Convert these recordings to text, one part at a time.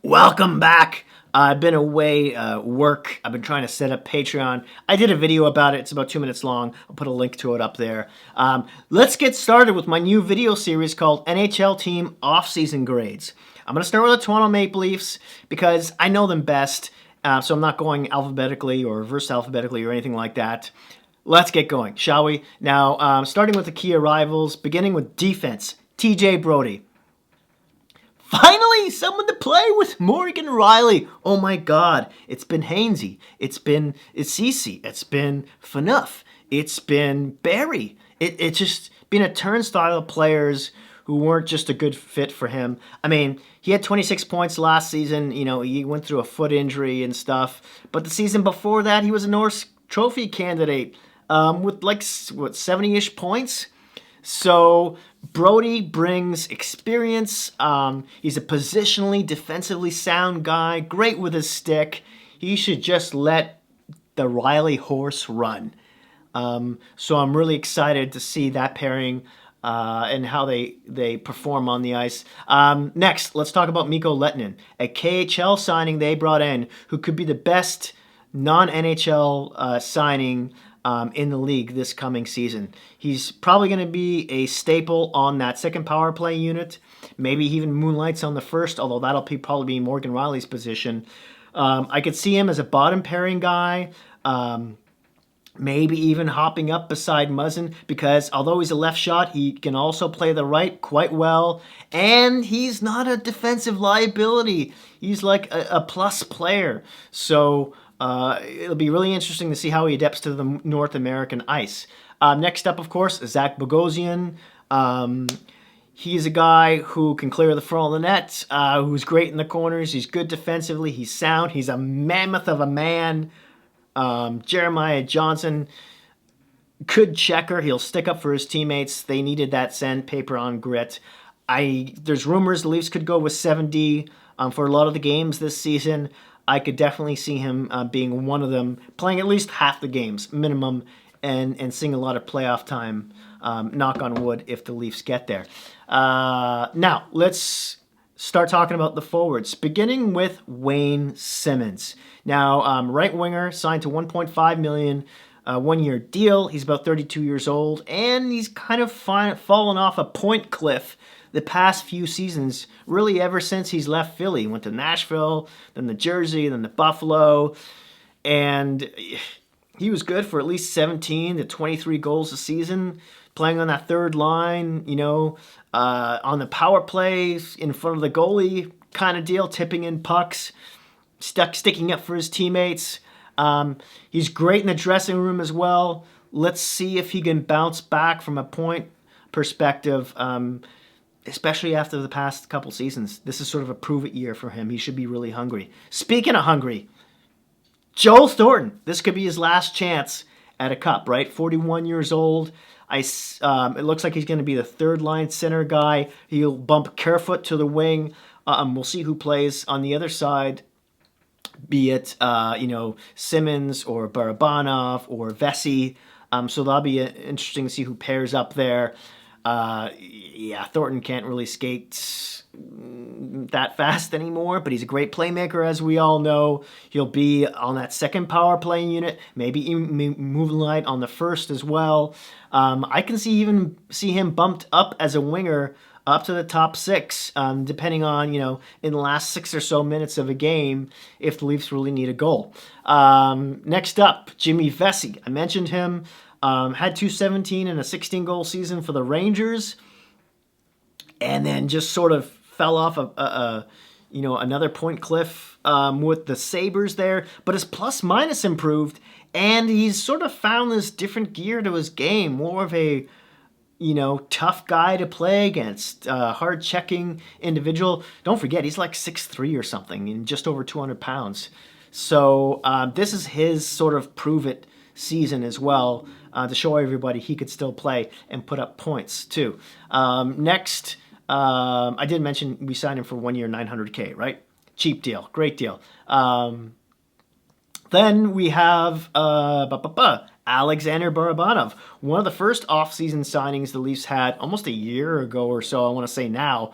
Welcome back. I've been away work. I've been trying to set up Patreon. I did a video about it. It's about 2 minutes long. I'll put a link to it up there. Let's get started with my new video series called NHL Team Off-Season Grades. I'm going to start with the Toronto Maple Leafs because I know them best, so I'm not going alphabetically or reverse alphabetically or anything like that. Let's get going, shall we? Now, starting with the key arrivals, beginning with defense, TJ Brodie. Finally, someone to play with Morgan Rielly. Oh my God, it's been Hainsey, it's Ceci, it's been Phaneuf, it's been Barry. It's just been a turnstile of players who weren't just a good fit for him. I mean, he had 26 points last season. You know, he went through a foot injury and stuff. But the season before that, he was a Norris Trophy candidate with like, what, 70-ish points? So Brodie brings experience. He's a positionally, defensively sound guy, great with his stick. He should just let the Rielly horse run. So I'm really excited to see that pairing and how they perform on the ice. Next, let's talk about Mikko Lehtinen, a KHL signing they brought in who could be the best non-NHL signing in the league this coming season. He's probably going to be a staple on that second power play unit. Maybe he even moonlights on the first, although that'll probably be Morgan Rielly's position. I could see him as a bottom pairing guy, maybe even hopping up beside Muzzin, because although he's a left shot, he can also play the right quite well, and he's not a defensive liability. He's like a plus player. So it'll be really interesting to see how he adapts to the North American ice. Next up, of course, Zach Bogosian. He's a guy who can clear the front of the net, who's great in the corners. He's good defensively. He's sound. He's a mammoth of a man. Jeremiah Johnson, good checker. He'll stick up for his teammates. They needed that sandpaper on grit. There's rumors the Leafs could go with 7D for a lot of the games this season. I could definitely see him being one of them, playing at least half the games minimum, and seeing a lot of playoff time. Knock on wood if the Leafs get there. Now let's start talking about the forwards, beginning with Wayne Simmonds. Now, right winger, signed to $1.5 million, 1-year deal. He's about 32 years old, and he's kind of fallen off a point cliff the past few seasons, really ever since he's left Philly. He went to Nashville, then the Jersey, then the Buffalo, and he was good for at least 17 to 23 goals a season, playing on that third line, on the power plays, in front of the goalie kind of deal, tipping in pucks, sticking up for his teammates. He's great in the dressing room as well. Let's see if he can bounce back from a point perspective, especially after the past couple seasons. This is sort of a prove-it year for him. He should be really hungry. Speaking of hungry, Joel Thornton. This could be his last chance at a cup, right? 41 years old. It looks like he's going to be the third-line center guy. He'll bump Kerfoot to the wing. We'll see who plays on the other side, be it, Simmons or Barabanov or Vesey. So that'll be interesting to see who pairs up there. Thornton can't really skate that fast anymore, but he's a great playmaker, as we all know. He'll be on that second power play unit, maybe even moonlight on the first as well. I can see him bumped up as a winger up to the top six, depending on, in the last 6 or so minutes of a game, if the Leafs really need a goal. Next up, Jimmy Vesey. I mentioned him. Had 217 and a 16-goal season for the Rangers, and then just sort of fell off another point cliff with the Sabres there. But his plus-minus improved, and he's sort of found this different gear to his game, more of a tough guy to play against, hard-checking individual. Don't forget, he's like 6'3" or something, and just over 200 pounds. So this is his sort of prove-it season as well, to show everybody he could still play and put up points too. Next, I did mention we signed him for 1 year, $900K, right? Cheap deal, great deal. Then we have Alexander Barabanov, one of the first off-season signings the Leafs had almost a year ago or so, I want to say now.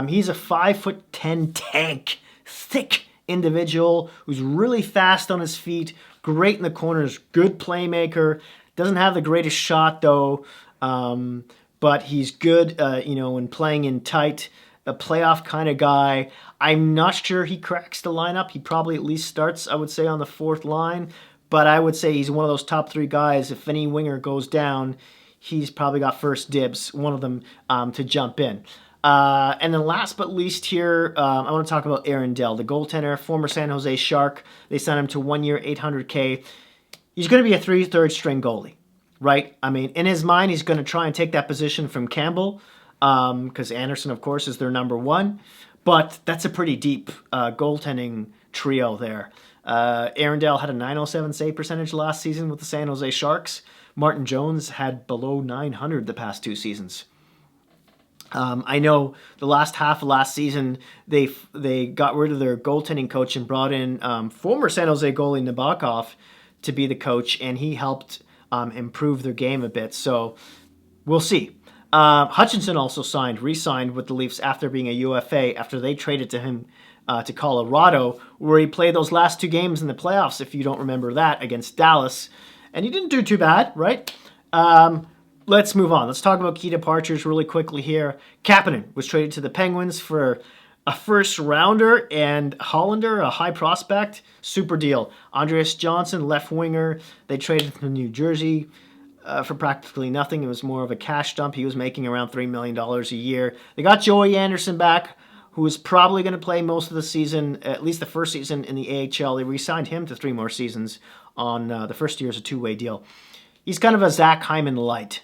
He's a 5'10" tank, thick individual who's really fast on his feet, great in the corners, good playmaker. Doesn't have the greatest shot though, but he's good, when playing in tight, a playoff kind of guy. I'm not sure he cracks the lineup. He probably at least starts, I would say, on the fourth line. But I would say he's one of those top three guys. If any winger goes down, he's probably got first dibs, one of them, to jump in. And then last but least here, I want to talk about Aaron Dell, the goaltender, former San Jose Shark. They signed him to 1 year, $800K. He's going to be a third string goalie, right? I mean, in his mind, he's going to try and take that position from Campbell, because Anderson, of course, is their number one. But that's a pretty deep goaltending trio there. Aaron Dell had a .907 save percentage last season with the San Jose Sharks. Martin Jones had below .900 the past 2 seasons. I know the last half of last season, they got rid of their goaltending coach and brought in former San Jose goalie Nabokov to be the coach, and he helped improve their game a bit. So we'll see. Hutchinson also re-signed with the Leafs after being a UFA, after they traded to him to Colorado, where he played those last 2 games in the playoffs, if you don't remember that, against Dallas. And he didn't do too bad, right? Let's move on. Let's talk about key departures really quickly here. Kapanen was traded to the Penguins for a first rounder, and Hollander, a high prospect. Super deal. Andreas Johnson, left winger. They traded to New Jersey for practically nothing. It was more of a cash dump. He was making around $3 million a year. They got Joey Anderson back, who is probably going to play most of the season, at least the first season in the AHL. They re-signed him to 3 more seasons on the first year as a 2-way deal. He's kind of a Zach Hyman light.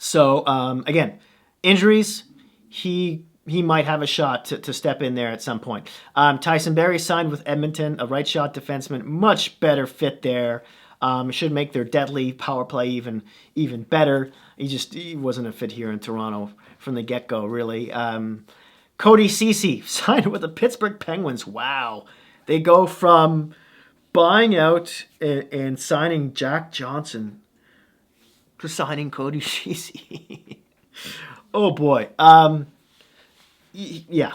So, again, injuries, he might have a shot to step in there at some point. Tyson Barrie signed with Edmonton, a right-shot defenseman, much better fit there. Should make their deadly power play even better. He wasn't a fit here in Toronto from the get-go, really. Cody Ceci signed with the Pittsburgh Penguins. Wow. They go from buying out and signing Jack Johnson to signing Cody Ceci. Oh boy. Yeah.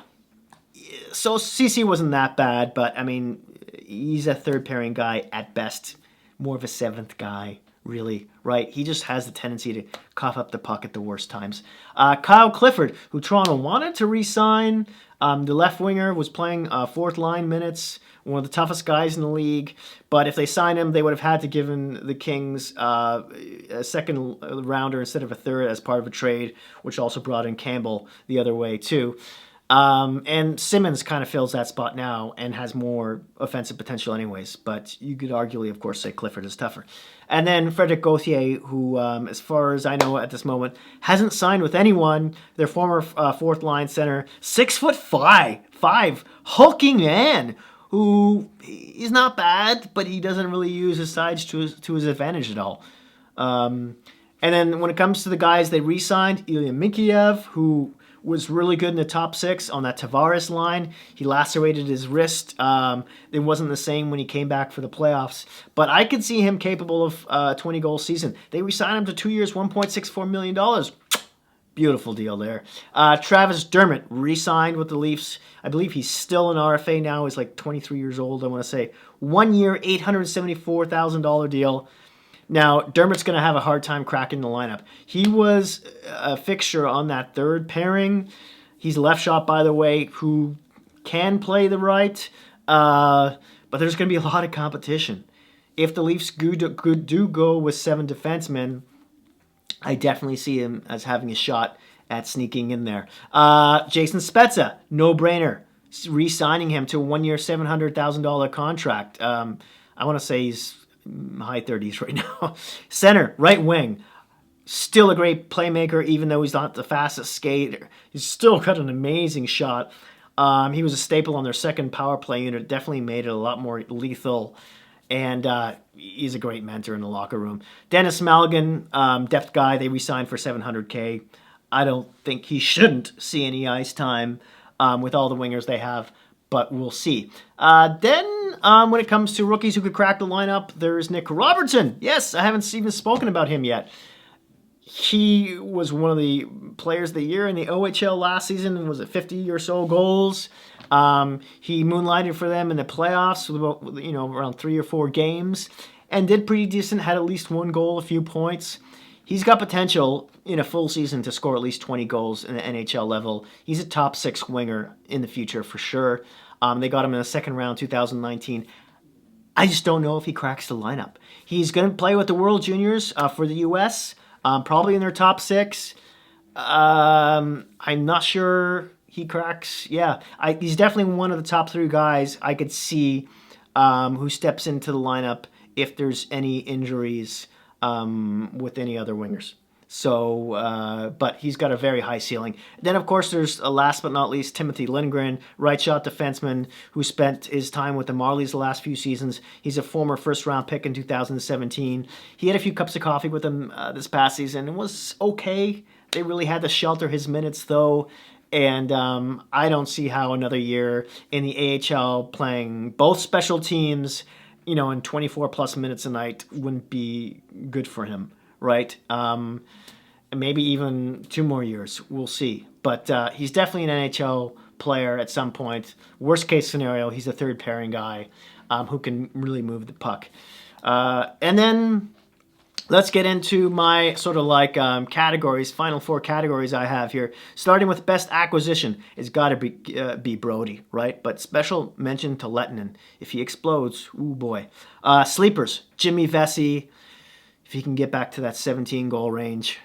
So Ceci wasn't that bad, but I mean, he's a third pairing guy at best. More of a seventh guy, really, right? He just has the tendency to cough up the puck at the worst times. Kyle Clifford, who Toronto wanted to re-sign. The left winger was playing fourth line minutes, one of the toughest guys in the league. But if they signed him, they would have had to give the Kings a second rounder instead of a third as part of a trade, which also brought in Campbell the other way too. And Simmons kind of fills that spot now and has more offensive potential anyways. But you could arguably, of course, say Clifford is tougher. And then Frederic Gauthier, who, as far as I know at this moment, hasn't signed with anyone. Their former fourth line center, 6'5", hulking man, who he's not bad, but he doesn't really use his sides to his advantage at all. And then when it comes to the guys they re-signed, Ilya Mikheyev, who was really good in the top 6 on that Tavares line. He lacerated his wrist. It wasn't the same when he came back for the playoffs. But I could see him capable of a 20-goal season. They re-signed him to 2 years, $1.64 million. Beautiful deal there. Travis Dermott re-signed with the Leafs. I believe he's still an RFA now. He's like 23 years old, I want to say. 1 year, $874,000 deal. Now, Dermott's going to have a hard time cracking the lineup. He was a fixture on that third pairing. He's a left shot, by the way, who can play the right. But there's going to be a lot of competition. If the Leafs do go with 7 defensemen, I definitely see him as having a shot at sneaking in there. Jason Spezza, no-brainer. Re-signing him to a 1 year, $700,000 contract. I want to say he's high 30s right now. Center, right wing. Still a great playmaker, even though he's not the fastest skater. He's still got an amazing shot. He was a staple on their second power play unit. Definitely made it a lot more lethal. And he's a great mentor in the locker room. Dennis Malgin, depth guy, they re-signed for $700K. I don't think he shouldn't see any ice time with all the wingers they have, but we'll see. Then when it comes to rookies who could crack the lineup, there's Nick Robertson. Yes, I haven't even spoken about him yet. He was one of the players of the year in the OHL last season. Was it 50 or so goals? He moonlighted for them in the playoffs with about, around 3 or 4 games, and did pretty decent. Had at least one goal, a few points. He's got potential in a full season to score at least 20 goals in the NHL level. He's a top 6 winger in the future for sure. They got him in the second round, 2019. I just don't know if he cracks the lineup. He's going to play with the World Juniors for the U.S., probably in their top 6. I'm not sure he cracks. Yeah, he's definitely one of the top 3 guys I could see who steps into the lineup if there's any injuries with any other wingers. So, but he's got a very high ceiling. Then, of course, there's last but not least Timothy Lindgren, right shot defenseman who spent his time with the Marlies the last few seasons. He's a former first-round pick in 2017. He had a few cups of coffee with them this past season and was okay. They really had to shelter his minutes, though. And I don't see how another year in the AHL playing both special teams, in 24-plus minutes a night wouldn't be good for him, right? Maybe even 2 more years. We'll see. But he's definitely an NHL player at some point. Worst case scenario, he's a third pairing guy who can really move the puck. And then let's get into my sort of like categories, final 4 categories I have here. Starting with best acquisition, it's got to be Brody, right? But special mention to Lettinen. If he explodes, ooh boy. Sleepers, Jimmy Vesey, if he can get back to that 17-goal range.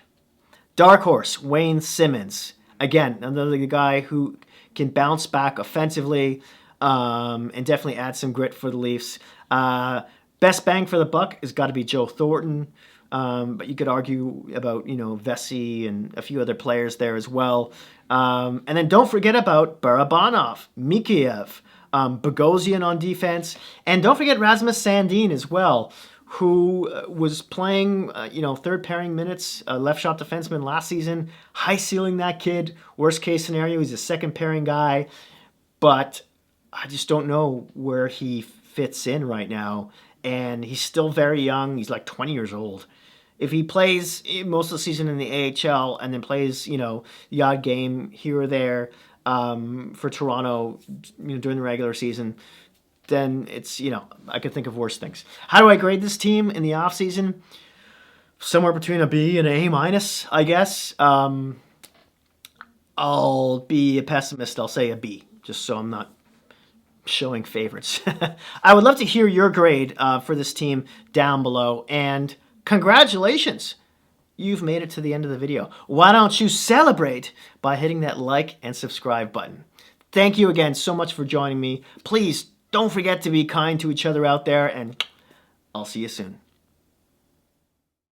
Dark horse, Wayne Simmons. Again, another guy who can bounce back offensively and definitely add some grit for the Leafs. Best bang for the buck has got to be Joe Thornton. But you could argue about, Vesey and a few other players there as well. And then don't forget about Barabanov, Mikheyev, Bogosian on defense. And don't forget Rasmus Sandin as well, who was playing, third pairing minutes, left shot defenseman last season. High ceiling, that kid. Worst case scenario, he's a second pairing guy. But I just don't know where he fits in right now. And he's still very young. He's like 20 years old. If he plays most of the season in the AHL and then plays, the odd game here or there for Toronto, during the regular season, then it's, I could think of worse things. How do I grade this team in the offseason? Somewhere between a B and an A minus, I guess. I'll be a pessimist. I'll say a B, just so I'm not showing favorites. I would love to hear your grade for this team down below. And congratulations, you've made it to the end of the video. Why don't you celebrate by hitting that like and subscribe button? Thank you again so much for joining me. Please don't forget to be kind to each other out there, and I'll see you soon.